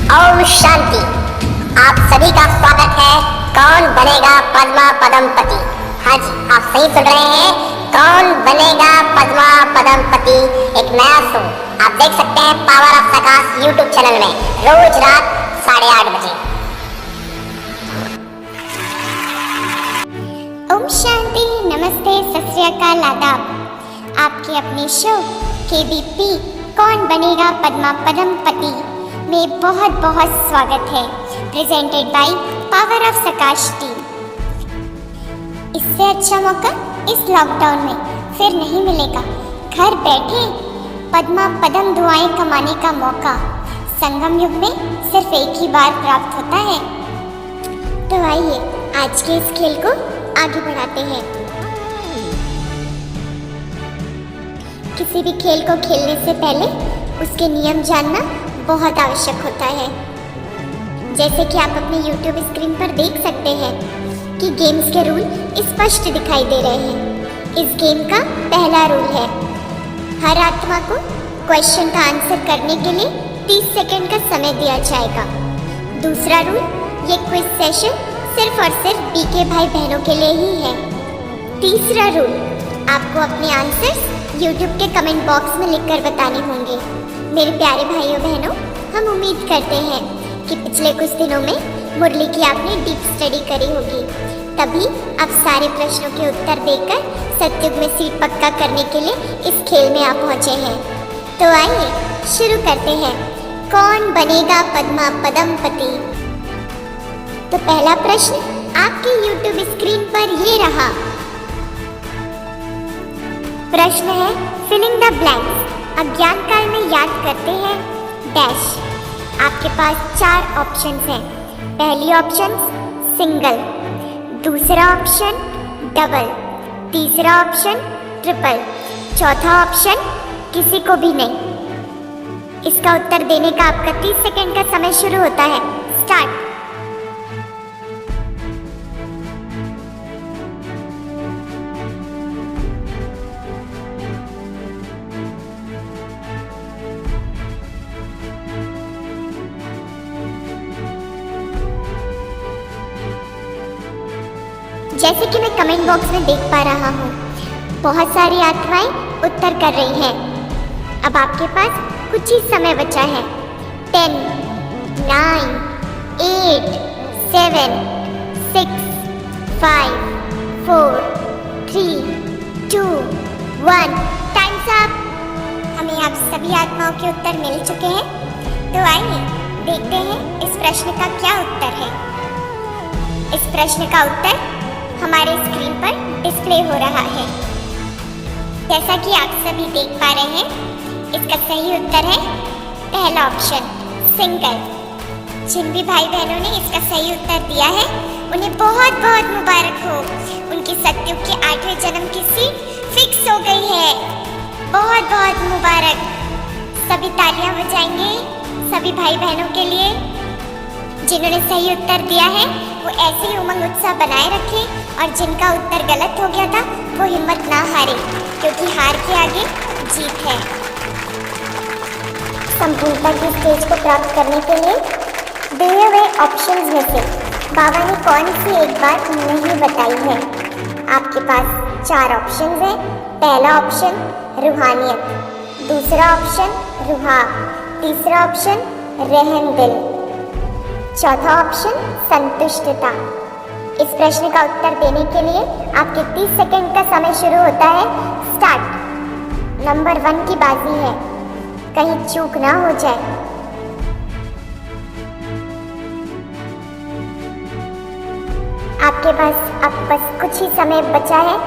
ओम शांति। आप सभी का स्वागत है कौन बनेगा पद्मा पदमपति। हाँ जी, आप सही सुन रहे हैं, कौन बनेगा पद्मा पदमपति एक नया शो आप देख सकते हैं power of Prakash YouTube channel में रोज रात 8:30 बजे। ओम शांति, नमस्ते, सत श्री अकाल, आदाब। आपके अपने शो KBP कौन बनेगा पद्मा पदमपति में बहुत बहुत स्वागत है, presented by power of Prakash team. इससे अच्छा मौका इस लॉकडाउन में फिर नहीं मिलेगा। घर बैठे पद्मा पदम दुआएं कमाने का मौका संगम युग में सिर्फ एक ही बार प्राप्त होता है। तो आइए आज के इस खेल को आगे बढ़ाते हैं। किसी भी खेल को खेलने से पहले उसके नियम जानना बहुत आवश्यक होता है। जैसे कि आप अपने YouTube स्क्रीन पर देख सकते हैं कि गेम्स के रूल स्पष्ट दिखाई दे रहे हैं। इस गेम का पहला रूल है, हर आत्मा को क्वेश्चन का आंसर करने के लिए 30 सेकंड का समय दिया जाएगा। दूसरा रूल, ये क्विज सेशन सिर्फ और सिर्फ BK भाई बहनों के लिए ही है। तीसरा रूल, आपको अपने आंसर्स YouTube के कमेंट बॉक्स में लिखकर बताने होंगे। मेरे प्यारे भाइयों बहनों, हम उम्मीद करते हैं कि पिछले कुछ दिनों में मुरली की आपने डीप स्टडी करी होगी, तभी आप सारे प्रश्नों के उत्तर देकर सत्युग में सीट पक्का करने के लिए इस खेल में आप पहुंचे हैं। तो आइए शुरू करते हैं, कौन बनेगा पद्मा पदमपति। तो पहला प्रश्न आपके YouTube स्क्रीन पर ये रहा। प्रश्न है, फिलिंग द ब्लैंक्स। अज्ञान काल में याद करते हैं डैश। आपके पास 4 ऑप्शंस हैं। पहली ऑप्शन सिंगल, दूसरा ऑप्शन डबल, तीसरा ऑप्शन ट्रिपल, चौथा ऑप्शन किसी को भी नहीं। इसका उत्तर देने का आपका 30 सेकंड का समय शुरू होता है। स्टार्ट। जैसे कि मैं कमेंट बॉक्स में देख पा रहा हूँ, बहुत सारी आत्माएं उत्तर कर रही हैं। अब आपके पास कुछ ही समय बचा है। 10, 9, 8, 7, 6, 5, 4, 3, 2, 1। Times up. हमें आप सभी आत्माओं के उत्तर मिल चुके हैं। तो आइए देखते हैं इस प्रश्न का क्या उत्तर है। इस प्रश्न का उत्तर हमारे स्क्रीन पर डिस्प्ले हो रहा है। जैसा कि आप सभी देख पा रहे हैं, इसका सही उत्तर है पहला ऑप्शन सिंगल। जिन भी भाई बहनों ने इसका सही उत्तर दिया है उन्हें बहुत बहुत मुबारक हो। उनकी सत्युग के 8वें जन्म की सीट फिक्स हो गई है। बहुत बहुत मुबारक। सभी तालियां बजाएंगे सभी भाई बहनों के लिए जिन्होंने सही उत्तर दिया है। वो ऐसे ही उमंग उत्साह बनाए रखें और जिनका उत्तर गलत हो गया था वो हिम्मत ना हारे, क्योंकि हार के आगे जीत है। संपूर्णता की स्टेज को प्राप्त करने के लिए दिए हुए ऑप्शंस में से बाबा ने कौन सी एक बात नहीं बताई है। आपके पास 4 ऑप्शंस हैं। पहला ऑप्शन रूहानियत, दूसरा ऑप्शन रुहाब, तीसरा ऑप्शन रहम दिल, चौथा ऑप्शन संतुष्टता। इस प्रश्न का उत्तर देने के लिए आपके 30 सेकंड का समय शुरू होता है। स्टार्ट। नंबर 1 की बाजी है, कहीं चूक ना हो जाए। आपके पास अब बस कुछ ही समय बचा है।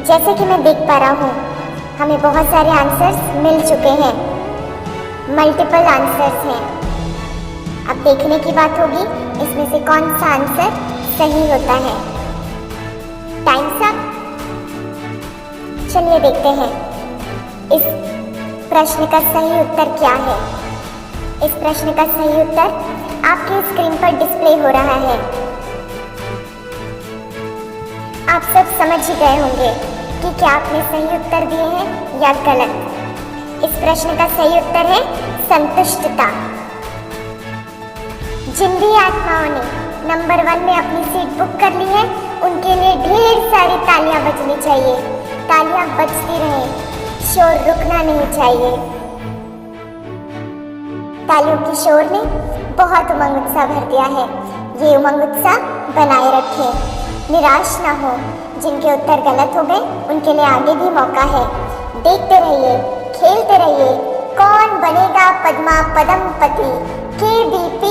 जैसे कि मैं देख पा रहा हूँ, हमें बहुत सारे आंसर्स मिल चुके हैं। मल्टीपल आंसर्स हैं। अब देखने की बात होगी इसमें से कौन सा आंसर सही होता है। Times up. चलिए देखते हैं इस प्रश्न का सही उत्तर क्या है? इस प्रश्न का सही उत्तर आपके स्क्रीन पर डिस्प्ले हो रहा है। आप सब समझ ही गए होंगे कि क्या आपने सही उत्तर दिए हैं या गलत। इस प्रश्न का सही उत्तर है संतुष्टता। जिन भी आत्माओं ने नंबर 1 में अपनी सीट बुक कर ली है, उनके लिए ढेर सारी तालियां बजनी चाहिए। तालियां बजती रहे, शोर रुकना नहीं चाहिए। तालियों की शोर ने बहुत उमंग उत्साह भर दिया है। ये उमंग उत्साह बनाए रखें, निराश ना हो। जिनके उत्तर गलत हो गए, उनके लिए आगे भी मौका है। देखते रहिए, खेलते रहिए। कौन बनेगा पद्मा पदमपति? KBP।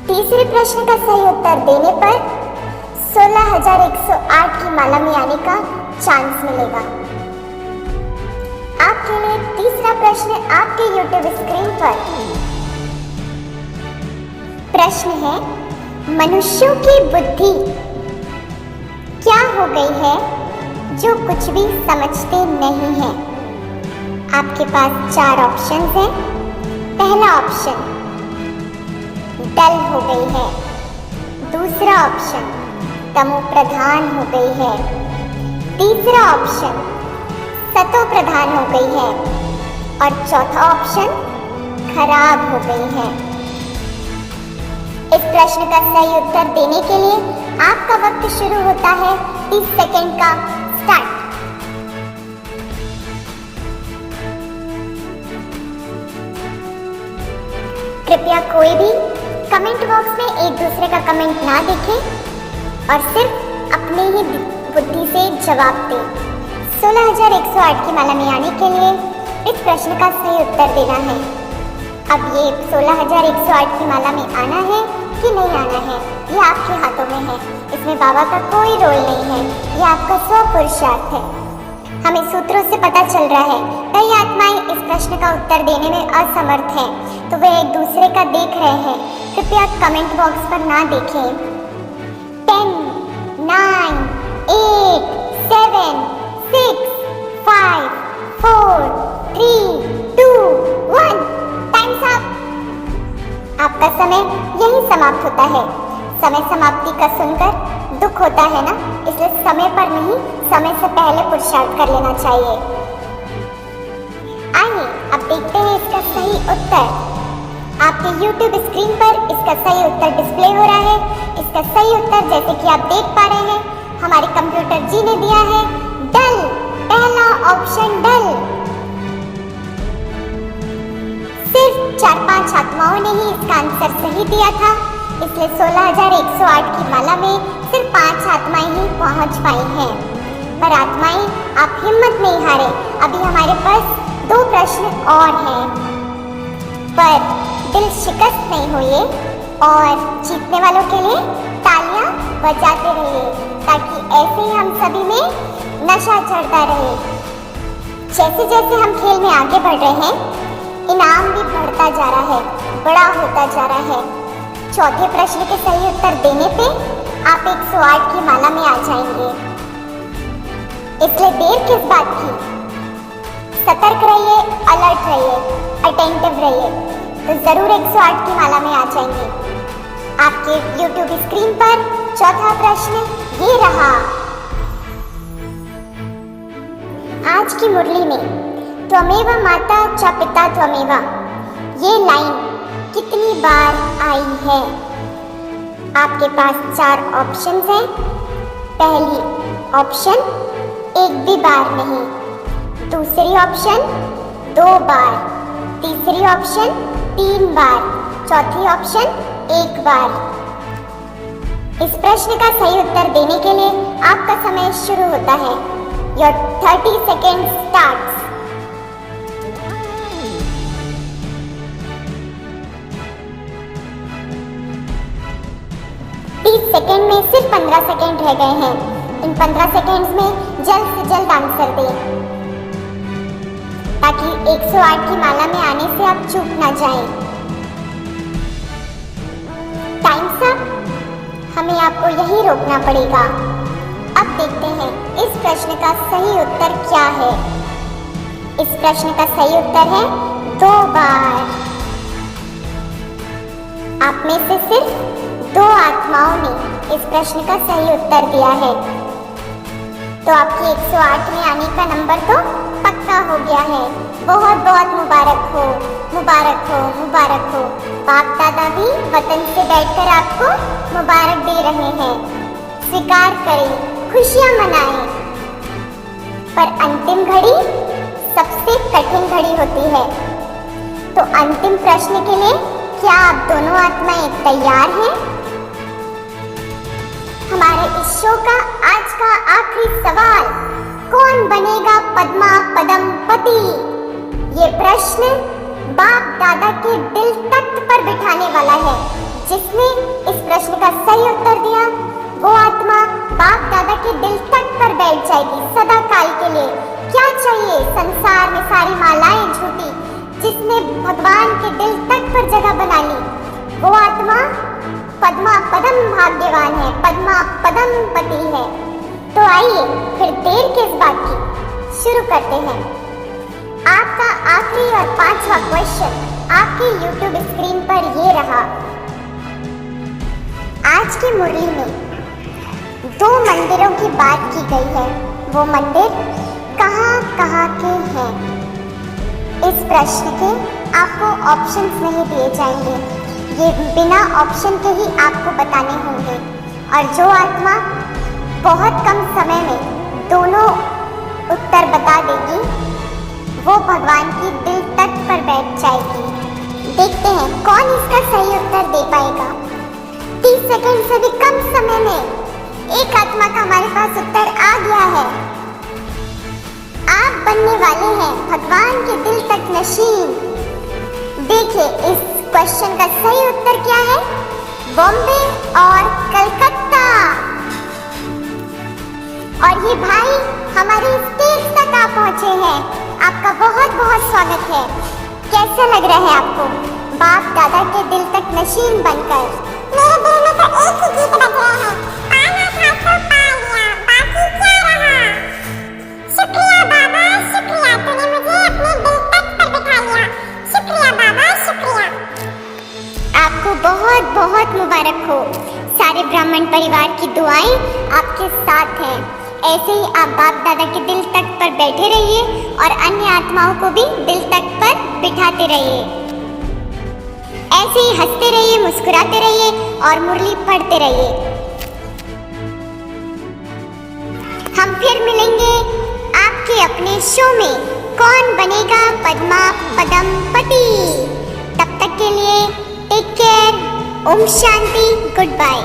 तीसरे प्रश्न का सही उत्तर देने पर 16,108 की माला में आने का चांस मिलेगा। आपके लिए तीसरा प्रश्न आपके YouTube स्क्रीन पर। प्रश्न है, मनुष्यों की बुद्धि क्या हो गई है जो कुछ भी समझते नहीं है? आपके पास 4 ऑप्शन हैं। पहला ऑप्शन, डल हो गई है। दूसरा ऑप्शन, तमो प्रधान हो गई है। तीसरा ऑप्शन, सतो प्रधान हो गई है। और चौथा ऑप्शन, खराब हो गई है। इस प्रश्न का सही उत्तर देने के लिए आपका वक्त शुरू होता है 30 सेकंड का। स्टार्ट। कृपया कोई भी कमेंट बॉक्स में एक दूसरे का कमेंट ना देखें और सिर्फ अपने ही बुद्धि से जवाब दें। 16,108 की माला में आने के लिए इस प्रश्न का सही उत्तर देना है। अब ये 16,108 की माला में आना है कि नहीं आना है, ये आपके हाथों में है। इसमें बाबा का कोई रोल नहीं है, ये आपका स्वपुरुषार्थ है। हमें सूत्रों से पता चल रहा है कई आत्माएं इस प्रश्न का उत्तर देने में असमर्थ हैं, तो वे एक दूसरे का देख रहे हैं। कृपया कमेंट बॉक्स पर ना देखें। 10, 9, 8, 7, 6, 5, 4, 3, 2, 1। Times up. आपका समय यही समाप्त होता है। समय समाप्ति का सुनकर दुख होता है ना, इसलिए समय पर नहीं, समय से पहले पुरुषार्थ कर लेना चाहिए। आइए अब देखते हैं इसका सही उत्तर। आपके YouTube स्क्रीन पर इसका सही उत्तर डिस्प्ले हो रहा है। इसका सही उत्तर जैसे कि आप देख पा रहे हैं, हमारे कंप्यूटर जी ने दिया है डल। पहला ऑप्शन डल। सिर्फ 4-5 आत्माओं ने ही इसका आंसर सही दिया था, इसलिए 16,108 की माला में सिर्फ 5 आत्माएं ही पहुंच पाई हैं। पर आत्माएं, आप हिम्मत नहीं हारे, अभी हमारे पास 2 प्रश्न और हैं। पर दिल शिकस्त नहीं होइए और जीतने वालों के लिए तालियां बजाते रहिए, ताकि ऐसे ही हम सभी में नशा चढ़ता रहे। जैसे जैसे हम खेल में आगे बढ़ रहे हैं, इनाम भी बढ़ता जा रहा है, बड़ा होता जा रहा है। चौथे प्रश्न के सही उत्तर देने पे आप 108 की माला में आ जाएंगे। इसलिए देर किस बात की? सतर्क रहिए, अलर्ट रहिए, अटेंटिव रहिए, तो जरूर 108 की माला में आ जाएंगे। आपके YouTube स्क्रीन पर चौथा प्रश्न ये रहा। आज की मुरली में त्वमेव माता च पिता त्वमेव, ये लाइन कितनी बार आई है? आपके पास 4 ऑप्शंस हैं। पहली ऑप्शन, एक भी बार नहीं। दूसरी ऑप्शन, 2 बार। तीसरी ऑप्शन, 3 बार। चौथी ऑप्शन, 1 बार। इस प्रश्न का सही उत्तर देने के लिए आपका समय शुरू होता है। Your 30 second starts. 30 सेकेंड में सिर्फ 15 सेकेंड रह गए हैं। इन 15 सेकेंड्स में जल्द से जल्द आंसर दें, ताकि 108 की माला में आने से आप चूक ना जाएं। Times up. हमें आपको यही रोकना पड़ेगा। अब देखते हैं इस प्रश्न का सही उत्तर क्या है? इस प्रश्न का सही उत्तर है 2 बार। आप में से सिर्फ 2 आत्माओं ने इस प्रश्न का सही उत्तर दिया है। तो आपकी 108 में आने का नंबर तो पक्का हो गया है। बहुत बहुत मुबारक हो, मुबारक हो, मुबारक हो। बाप दादा भी वतन से बैठकर आपको मुबारक दे रहे हैं। स्वीकार करें, खुशियां मनाएं। पर अंतिम घड़ी सबसे कठिन घड़ी होती है। तो अंतिम प्रश्न के लिए क्या आप दोनों आत्माएं तैयार हैं? हमारे इस शो का आज का आखिरी सवाल, कौन बनेगा पद्मा पदमपति? ये प्रश्न बाप दादा के दिल तख्त पर बिठाने वाला है। जिसने इस प्रश्न का सही उत्तर दिया वो आत्मा बाप दादा के दिल तख्त पर बैठ जाएगी सदा काल के लिए। क्या चाहिए संसार में सारी मालाएं झूठी, जिसने भगवान के दिल तख्त पर जगह बना ली वो आत्मा पद्मा पदम भाग्यवान है, पद्मा पदमपति है। तो आइए फिर देर किस बात की, शुरू करते हैं। आपका आखिरी और 5वां क्वेश्चन आपकी YouTube स्क्रीन पर ये रहा। आज की मुरली में 2 मंदिरों की बात की गई है। वो मंदिर कहाँ के हैं? इस प्रश्न के आपको ऑप्शंस नहीं दिए जाएंगे, ये बिना ऑप्शन के ही आपको बताने होंगे। और जो आत्मा बहुत कम समय में दोनों उत्तर बता देगी वो भगवान की दिल तख्त पर बैठ जाएगी। देखते हैं कौन इसका सही उत्तर दे पाएगा। 30 सेकंड से भी कम समय में एक आत्मा का हमारे पास उत्तर आ गया है। आप बनने वाले हैं भगवान के दिल तक नशीन। देखिए इस क्वेश्चन का सही उत्तर क्या है? बॉम्बे और कलकत्ता। और ये भाई हमारी स्टेज तक आ पहुंचे हैं। आपका बहुत बहुत स्वागत है। कैसा लग रहा है आपको बाप दादा के दिल तक नशीन बनकर? मेरे दिल में तो एक ही गीत बज रहा है, पाना था तो पा लिया, बाकी क्या रहा। शुक्रिया बाबा, शुक्रिया, तूने मुझे अपने दिल तक पर बिठा लिया। शुक्रिया बाबा, शुक्रिया। आपको बहुत बहुत मुबारक हो। सारे ब्राह्मण परिवार की दुआएं आपके साथ हैं। ऐसे ही आप बाप दादा के दिल तख्त पर बैठे रहिए और अन्य आत्माओं को भी दिल तख्त पर बिठाते रहिए। ऐसे ही हंसते रहिए, मुस्कुराते रहिए और मुरली पढ़ते रहिए। हम फिर मिलेंगे आपके अपने शो में कौन बनेगा पद्मा पदमपति। तब तक के लिए take care, Om Shanti, good bye.